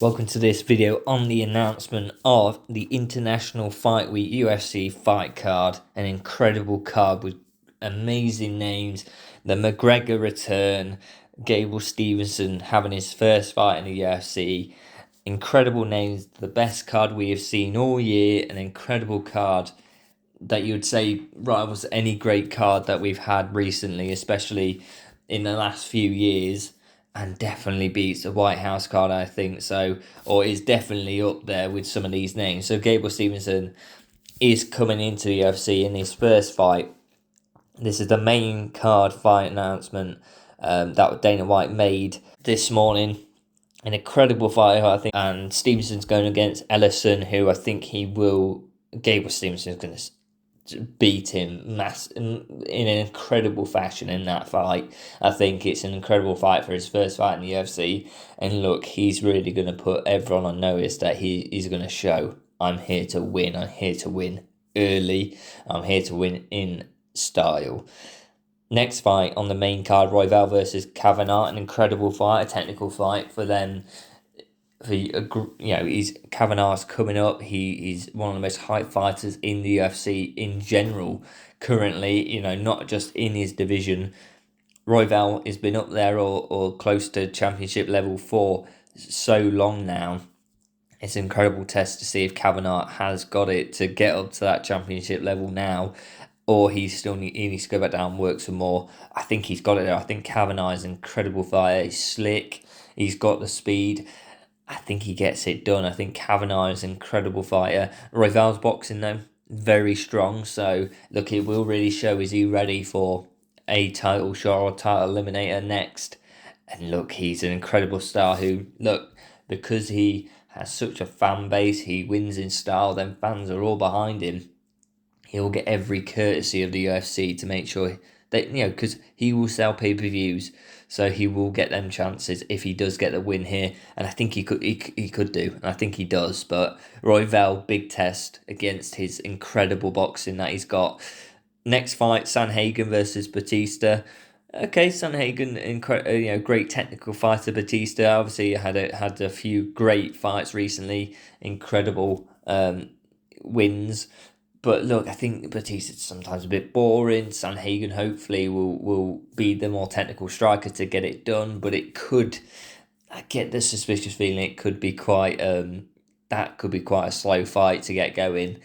Welcome to this video on the announcement of the International Fight Week UFC fight card. An incredible card with amazing names. The McGregor return, Gable Stevenson having his first fight in the UFC. Incredible names, the best card we have seen all year. An incredible card that you would say rivals any great card that we've had recently, especially in the last few years, and definitely beats the White House card, I think so, or is definitely up there with some of these names. So Gable Stevenson is coming into the UFC in his first fight. This is the main card fight announcement that Dana White made this morning. An incredible fight, I think, and Stevenson's going against Ellison, who I think he will. Gable Stevenson's going to beat him in an incredible fashion in that fight. I think it's an incredible fight for his first fight in the UFC. And look, he's really going to put everyone on notice that he's going to show, I'm here to win. I'm here to win early. I'm here to win in style. Next fight on the main card, Royval versus Kavanagh. An incredible fight, a technical fight for them. He's Kavanagh's coming up. He's one of the most hyped fighters in the UFC in general currently. Not just in his division. Royval has been up there or close to championship level for so long now. It's an incredible test to see if Kavanagh has got it to get up to that championship level now, or he needs to go back down and work some more. I think he's got it there. I think Kavanagh is an incredible fighter. He's slick. He's got the speed. I think he gets it done. I think Kavanagh is an incredible fighter. Royval's boxing, though, very strong. So, look, it will really show, is he ready for a title shot or title eliminator next? And look, he's an incredible star who, look, because he has such a fan base, he wins in style, then fans are all behind him. He'll get every courtesy of the UFC to make sure that, because he will sell pay-per-views, so he will get them chances if he does get the win here, and I think he could do, and I think he does. But Royval, big test against his incredible boxing that he's got. Next fight, Sanhagen versus Batista. Okay, Sanhagen, great technical fighter. Batista obviously had a few great fights recently, incredible wins. But look, I think Batista's sometimes a bit boring. Sanhagen hopefully will be the more technical striker to get it done. But I get the suspicious feeling it could be quite a slow fight to get going.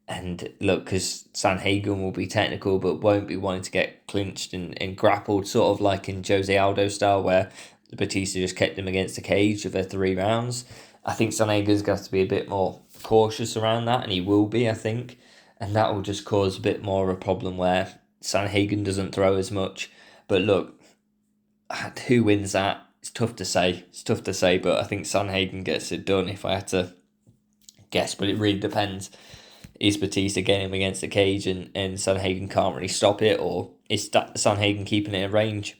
And look, because Sanhagen will be technical but won't be wanting to get clinched and grappled, sort of like in Jose Aldo style, where Batista just kept him against the cage for 3 rounds. I think Sanhagen's got to be a bit more cautious around that, and he will be, I think. And that will just cause a bit more of a problem where Sanhagen doesn't throw as much. But look, who wins that? It's tough to say. But I think Sanhagen gets it done if I had to guess. But it really depends. Is Batista getting him against the cage and Sanhagen can't really stop it? Or is Sanhagen keeping it at range?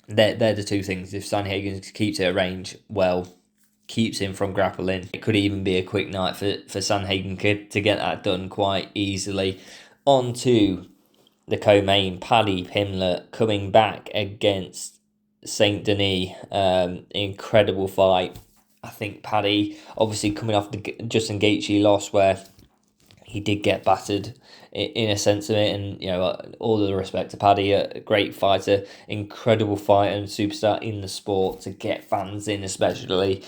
They're the two things. If Sanhagen keeps it at range, well, keeps him from grappling. It could even be a quick night for Sanhagen to get that done quite easily. On to the co-main, Paddy Pimblett coming back against Saint Denis. Incredible fight. I think Paddy, obviously coming off the Justin Gaethje loss where he did get battered in a sense of it, and all of the respect to Paddy, a great fighter, incredible fighter and superstar in the sport to get fans in especially.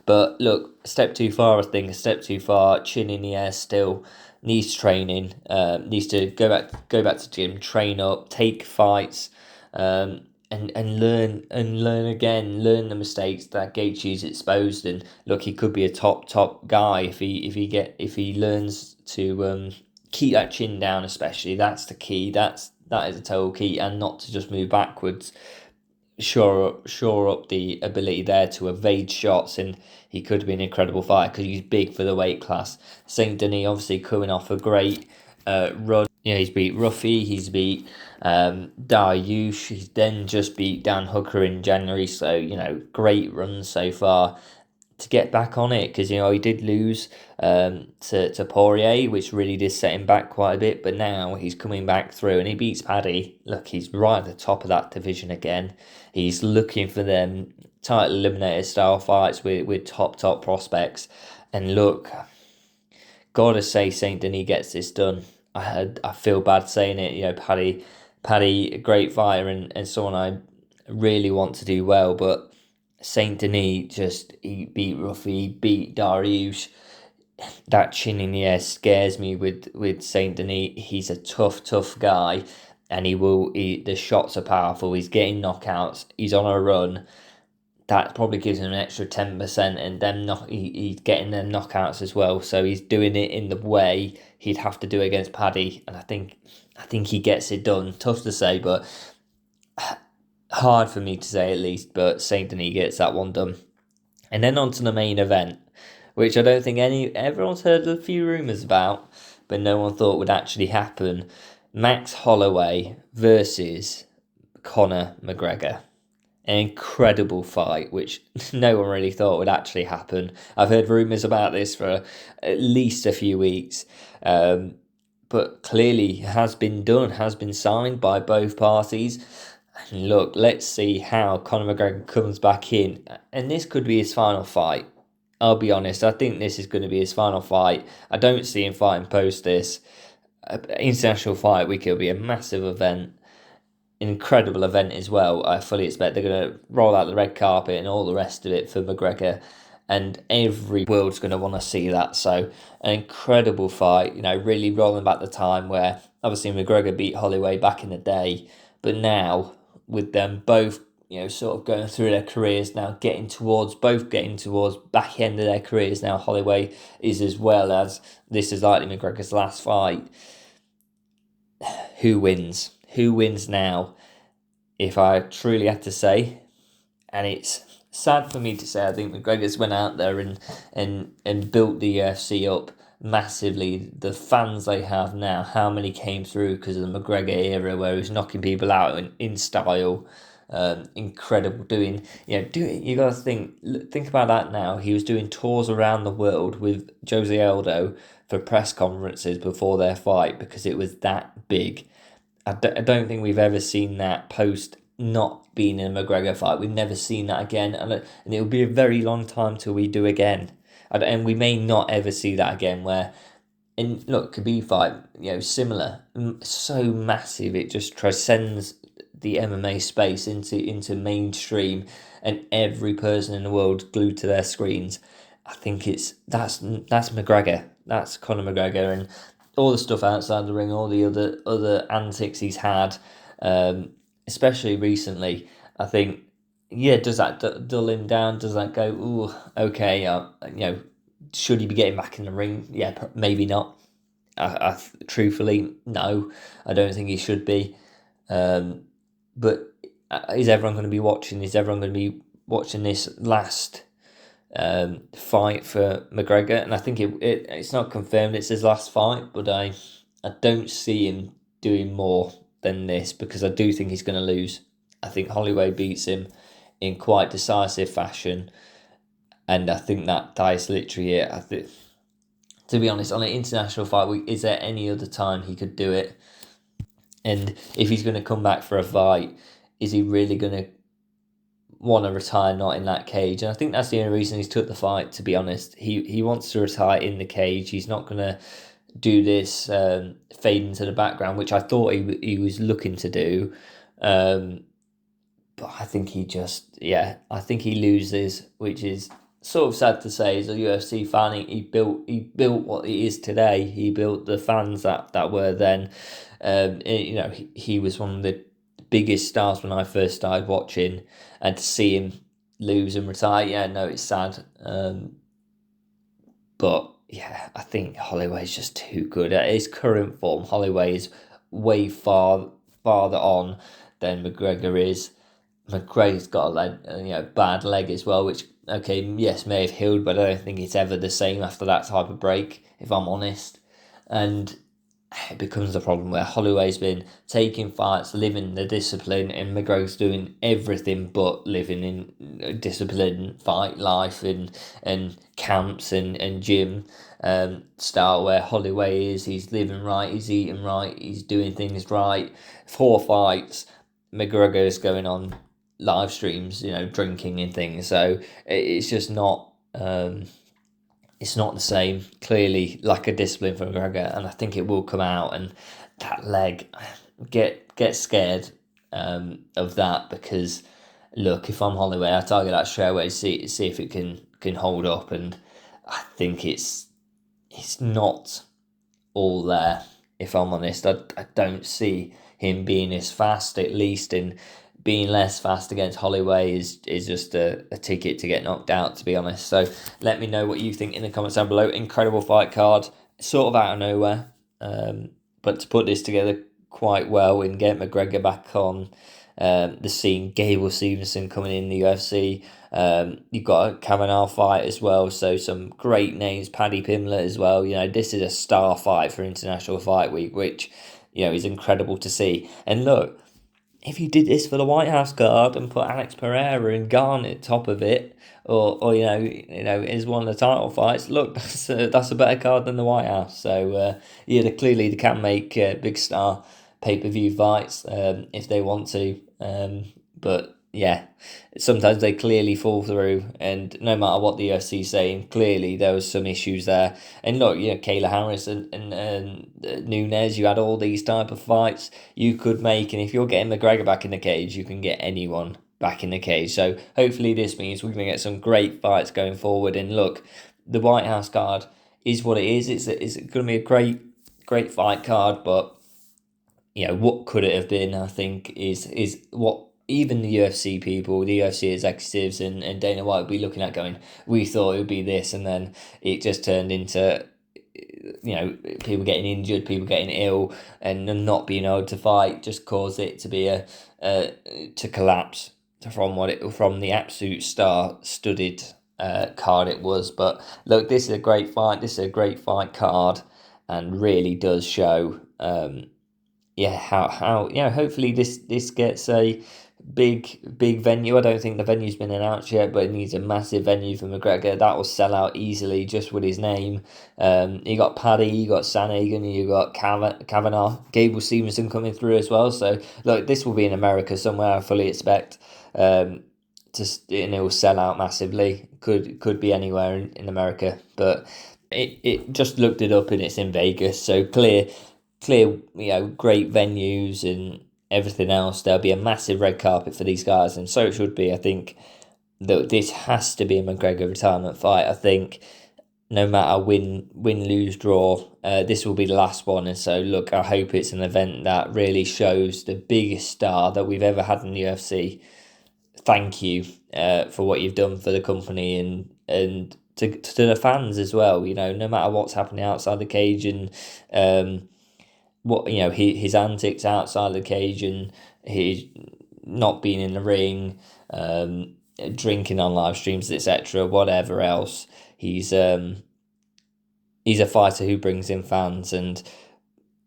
But look, a step too far, I think. A step too far. Chin in the air still. Needs training. Needs to go back to gym, train up, take fights, and learn again. Learn the mistakes that Gaethje's exposed. And look, he could be a top guy if he learns to keep that chin down. Especially, that's the key. That is a total key, and not to just move backwards. Shore up the ability there to evade shots, and he could be an incredible fighter because he's big for the weight class. Saint Denis obviously coming off a great run. He's beat Ruffy, he's beat Dariush, he's then just beat Dan Hooker in January, so great runs so far. To get back on it, because he did lose to Poirier, which really did set him back quite a bit, but now he's coming back through and he beats Paddy. Look, he's right at the top of that division again. He's looking for them title eliminator style fights with top prospects. And look, gotta say, Saint Denis gets this done. I feel bad saying it. Paddy, a great fighter and someone I really want to do well, but Saint Denis he beat Ruffy, he beat Dariush. That chin in the air scares me with Saint Denis. He's a tough guy, and the shots are powerful. He's getting knockouts. He's on a run. That probably gives him an extra 10%, and he's getting them knockouts as well. So he's doing it in the way he'd have to do against Paddy, and I think he gets it done. Tough to say, but hard for me to say at least. But Saint Denis gets that one done, and then on to the main event, which I don't think everyone's heard a few rumours about, but no one thought would actually happen. Max Holloway versus Conor McGregor. An incredible fight, which no one really thought would actually happen. I've heard rumours about this for at least a few weeks, but clearly has been done, has been signed by both parties. And look, let's see how Conor McGregor comes back in, and this could be his final fight. I'll be honest, I think this is going to be his final fight. I don't see him fighting post this. International Fight Week, it'll be a massive event. Incredible event as well. I fully expect they're going to roll out the red carpet and all the rest of it for McGregor, and every world's going to want to see that. So an incredible fight, really rolling back the time where obviously McGregor beat Holloway back in the day, but now with them both sort of going through their careers now, getting towards back end of their careers now. Holloway is, as well, as this is likely McGregor's last fight. Who wins? Who wins now? If I truly had to say, and it's sad for me to say, I think McGregor's went out there and built the UFC up massively. The fans they have now, how many came through because of the McGregor era where he was knocking people out in style. Incredible you gotta think about that now. He was doing tours around the world with Jose Aldo for press conferences before their fight because it was that big. I don't think we've ever seen that post not being in a McGregor fight. We've never seen that again, and it'll be a very long time till we do again, and we may not ever see that again. Where, and look, Khabib fight, similar, so massive, it just transcends the MMA space into mainstream, and every person in the world glued to their screens. I think that's McGregor, that's Conor McGregor, and all the stuff outside the ring, all the other antics he's had, especially recently. I think, does that dull him down? Does that go, ooh, okay, should he be getting back in the ring? Yeah, maybe not. I truthfully, no, I don't think he should be. But is everyone going to be watching? Is everyone going to be watching this last fight for McGregor? And I think it's not confirmed it's his last fight, but I don't see him doing more than this because I do think he's going to lose. I think Holloway beats him in quite decisive fashion, and I think that's literally it. I think, to be honest, on an international fight week, is there any other time he could do it? And if he's going to come back for a fight, is he really going to want to retire not in that cage? And I think that's the only reason he's took the fight, to be honest. He wants to retire in the cage. He's not going to do this fade into the background, which I thought he was looking to do. But I think I think he loses, which is sort of sad to say. As a UFC fan, he built what he is today. He built the fans that were then. He was one of the biggest stars when I first started watching, and to see him lose and retire, it's sad. But I think Holloway's just too good at his current form. Holloway is way farther on than McGregor is. McGregor's got a bad leg as well, which may have healed, but I don't think it's ever the same after that type of break, if I'm honest. And it becomes a problem where Holloway's been taking fights, living the discipline, and McGregor's doing everything but living in disciplined fight life and camps and gym style, where Holloway he's living right, he's eating right, he's doing things right. 4 fights, McGregor's going on live streams, drinking and things. So it's just not. It's not the same. Clearly, lack of discipline from McGregor, and I think it will come out. And that leg, get scared of that, because look, if I'm Holloway, I target that straight away, see if it can hold up, and I think it's not all there. If I'm honest, I don't see him being as fast, at least, in being less fast against Holloway is just a ticket to get knocked out, to be honest. So let me know what you think in the comments down below. Incredible fight card, sort of out of nowhere, but to put this together quite well and get McGregor back on the scene. Gable Stevenson coming in the UFC. You've got a Kavanaugh fight as well, so some great names. Paddy Pimblett as well. This is a star fight for International Fight Week, which is incredible to see. And look, if you did this for the White House card and put Alex Pereira and Garnett top of it, or is one of the title fights, look, that's a better card than the White House. So clearly they can make big star pay-per-view fights if they want to, but yeah, sometimes they clearly fall through, and no matter what the UFC is saying, clearly there was some issues there. And look, Kayla Harris and Nunes, you had all these type of fights you could make, and if you're getting McGregor back in the cage, you can get anyone back in the cage. So hopefully this means we're going to get some great fights going forward. And look, the White House card is what it is. It's going to be a great fight card, but what could it have been, I think, is what even the UFC people, the UFC executives and Dana White would be looking at, going, we thought it would be this, and then it just turned into people getting injured, people getting ill, and not being able to fight just caused it to be to collapse from the absolute star-studded card it was. But look, this is a great fight. This is a great fight card, and really does show how hopefully this gets a big venue. I don't think the venue's been announced yet, but it needs a massive venue for McGregor. That will sell out easily just with his name. You got Paddy, you got Sanagan, you got Kavanaugh, Gable Stevenson coming through as well. So look, this will be in America somewhere, I fully expect. And it will sell out massively. Could be anywhere in America, but it just looked it up and it's in Vegas, so clear, great venues and everything else. There'll be a massive red carpet for these guys, and so it should be. I think that this has to be a McGregor retirement fight. I think no matter win, lose, draw, this will be the last one. And so look, I hope it's an event that really shows the biggest star that we've ever had in the UFC. Thank you for what you've done for the company and to the fans as well. No matter what's happening outside the cage, and what his antics outside the cage, and his not being in the ring, drinking on live streams, etc., whatever else, he's a fighter who brings in fans, and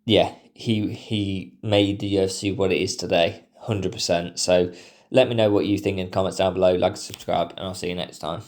he made the UFC what it is today, 100%. So let me know what you think in the comments down below, like and subscribe, and I'll see you next time.